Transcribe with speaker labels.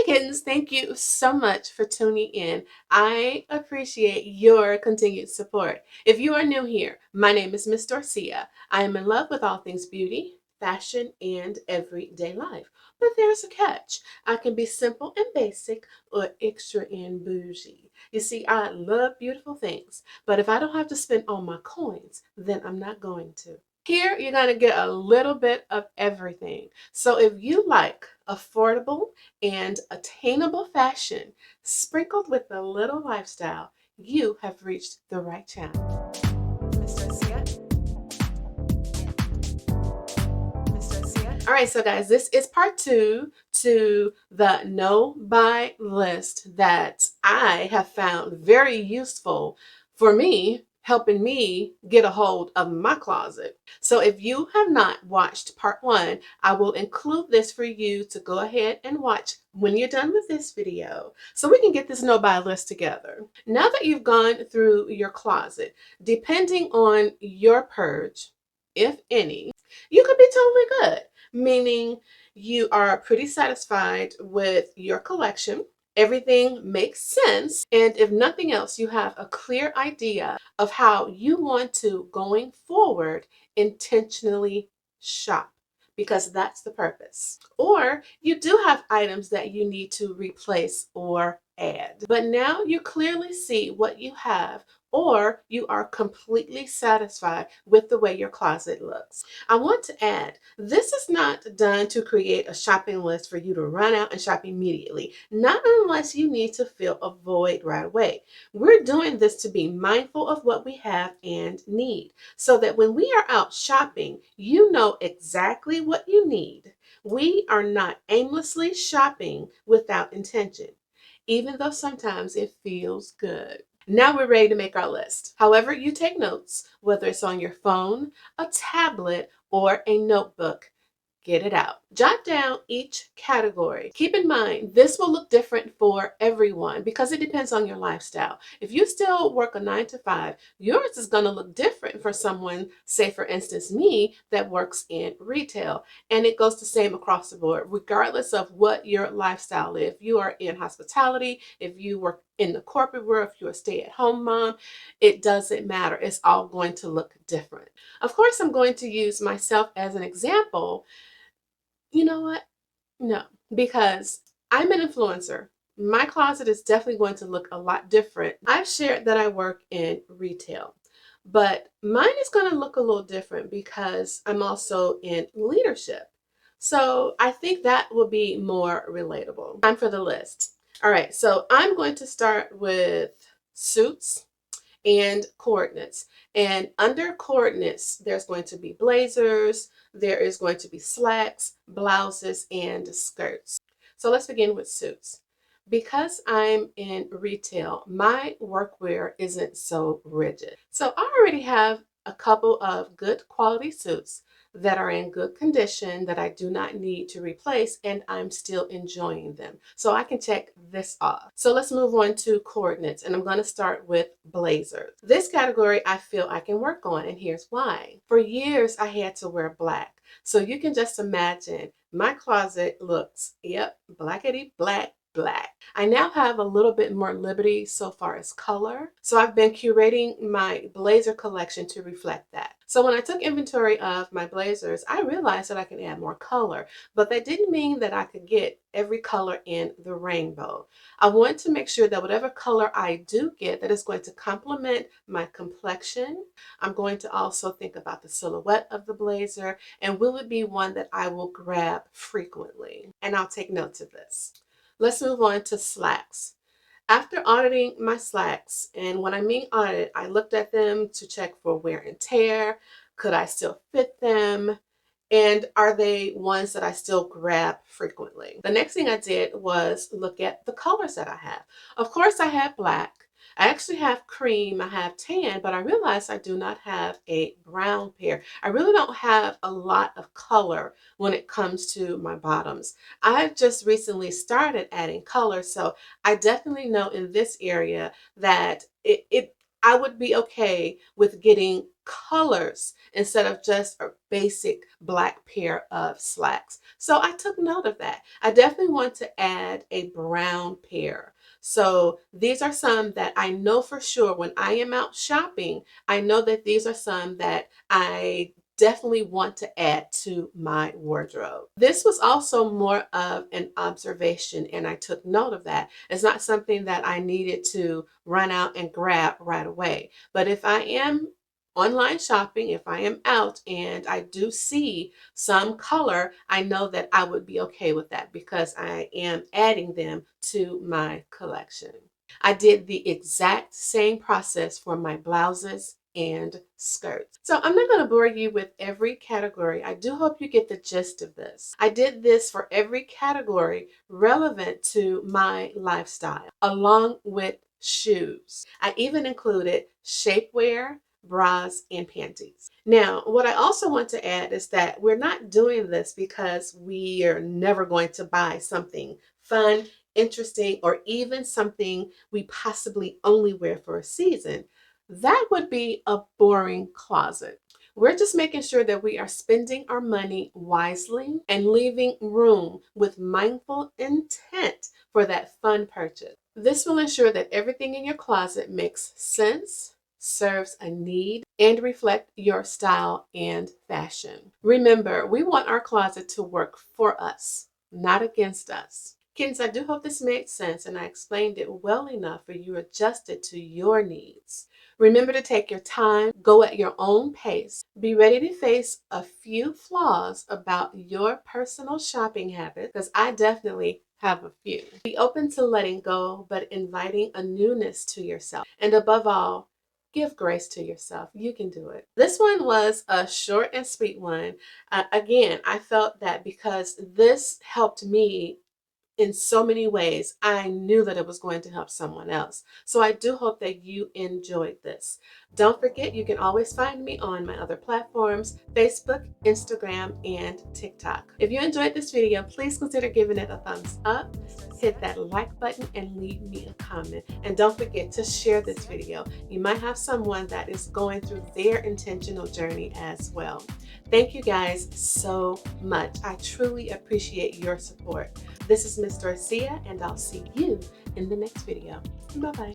Speaker 1: kittens, thank you so much for tuning in. I appreciate your continued support. If you are new here, my name is MsDorciah. I am in love with all things beauty, fashion, and everyday life. But there's a catch. I can be simple and basic or extra and bougie. You see, I love beautiful things, but if I don't have to spend all my coins, then I'm not going to. Here, you're going to get a little bit of everything. So if you like affordable and attainable fashion sprinkled with a little lifestyle, you have reached the right channel. All right, so guys, this is part 2 to the no buy list that I have found very useful for me, helping me get a hold of my closet. So if you have not watched part 1, I will include this for you to go ahead and watch when you're done with this video so we can get this no buy list together. Now that you've gone through your closet, depending on your purge, if any, you could be totally good, meaning you are pretty satisfied with your collection. Everything makes sense. And if nothing else, you have a clear idea of how you want to, going forward, intentionally shop, because that's the purpose. Or you do have items that you need to replace or add. But now you clearly see what you have, or you are completely satisfied with the way your closet looks. I want to add, this is not done to create a shopping list for you to run out and shop immediately, not unless you need to fill a void right away. We're doing this to be mindful of what we have and need, so that when we are out shopping, you know exactly what you need. We are not aimlessly shopping without intention, even though sometimes it feels good. Now we're ready to make our list. However you take notes, whether it's on your phone, a tablet, or a notebook, get it out. Jot down each category. Keep in mind, this will look different for everyone because it depends on your lifestyle. If you still work a 9 to 5, yours is going to look different for someone, say for instance me, that works in retail. And it goes the same across the board, regardless of what your lifestyle is. If you are in hospitality, if you work in the corporate world, if you're a stay-at-home mom, it doesn't matter. It's all going to look different. Of course, I'm going to use myself as an example. You know what? No, because I'm an influencer. My closet is definitely going to look a lot different. I've shared that I work in retail, but mine is going to look a little different because I'm also in leadership. So I think that will be more relatable. Time for the list. All right, so I'm going to start with suits and coordinates. And under coordinates, there's going to be blazers, there is going to be slacks, blouses, and skirts. So let's begin with suits. Because I'm in retail, my workwear isn't so rigid. So I already have a couple of good quality suits that are in good condition that I do not need to replace, and I'm still enjoying them. So I can check this off. So let's move on to coordinates, and I'm going to start with blazers. This category I feel I can work on, and here's why. For years I had to wear black. So you can just imagine my closet looks, yep, blackety black. I now have a little bit more liberty so far as color. So I've been curating my blazer collection to reflect that. So when I took inventory of my blazers, I realized that I can add more color, but that didn't mean that I could get every color in the rainbow. I want to make sure that whatever color I do get, that is going to complement my complexion. I'm going to also think about the silhouette of the blazer, and will it be one that I will grab frequently? And I'll take notes of this. Let's move on to slacks. After auditing my slacks, and when I mean audit, I looked at them to check for wear and tear. Could I still fit them? And are they ones that I still grab frequently? The next thing I did was look at the colors that I have. Of course, I have black. I actually have cream, I have tan, but I realized I do not have a brown pair. I really don't have a lot of color when it comes to my bottoms. I've just recently started adding color, so I definitely know in this area that I would be okay with getting colors instead of just a basic black pair of slacks. So I took note of that. I definitely want to add a brown pair. So these are some that I know for sure when I am out shopping, I know that these are some that I definitely want to add to my wardrobe. This was also more of an observation, and I took note of that. It's not something that I needed to run out and grab right away. But if I am online shopping, if I am out and I do see some color, I know that I would be okay with that because I am adding them to my collection. I did the exact same process for my blouses and skirts. So I'm not going to bore you with every category. I do hope you get the gist of this. I did this for every category relevant to my lifestyle, along with shoes. I even included shapewear, bras, and panties. Now, what I also want to add is that we're not doing this because we are never going to buy something fun, interesting, or even something we possibly only wear for a season. That would be a boring closet. We're just making sure that we are spending our money wisely and leaving room with mindful intent for that fun purchase. This will ensure that everything in your closet makes sense, serves a need, and reflect your style and fashion. Remember, we want our closet to work for us, not against us. Kids, I do hope this made sense and I explained it well enough for you to adjust it to your needs. Remember to take your time, go at your own pace. Be ready to face a few flaws about your personal shopping habits, because I definitely have a few. Be open to letting go, but inviting a newness to yourself. And above all, give grace to yourself. You can do it. This one was a short and sweet one. Again, I felt that because this helped me in so many ways, I knew that it was going to help someone else. So I do hope that you enjoyed this. Don't forget, you can always find me on my other platforms, Facebook, Instagram, and TikTok. If you enjoyed this video, please consider giving it a thumbs up, hit that like button, and leave me a comment. And don't forget to share this video. You might have someone that is going through their intentional journey as well. Thank you guys so much. I truly appreciate your support. This is MsDorciah, and I'll see you in the next video. Bye-bye.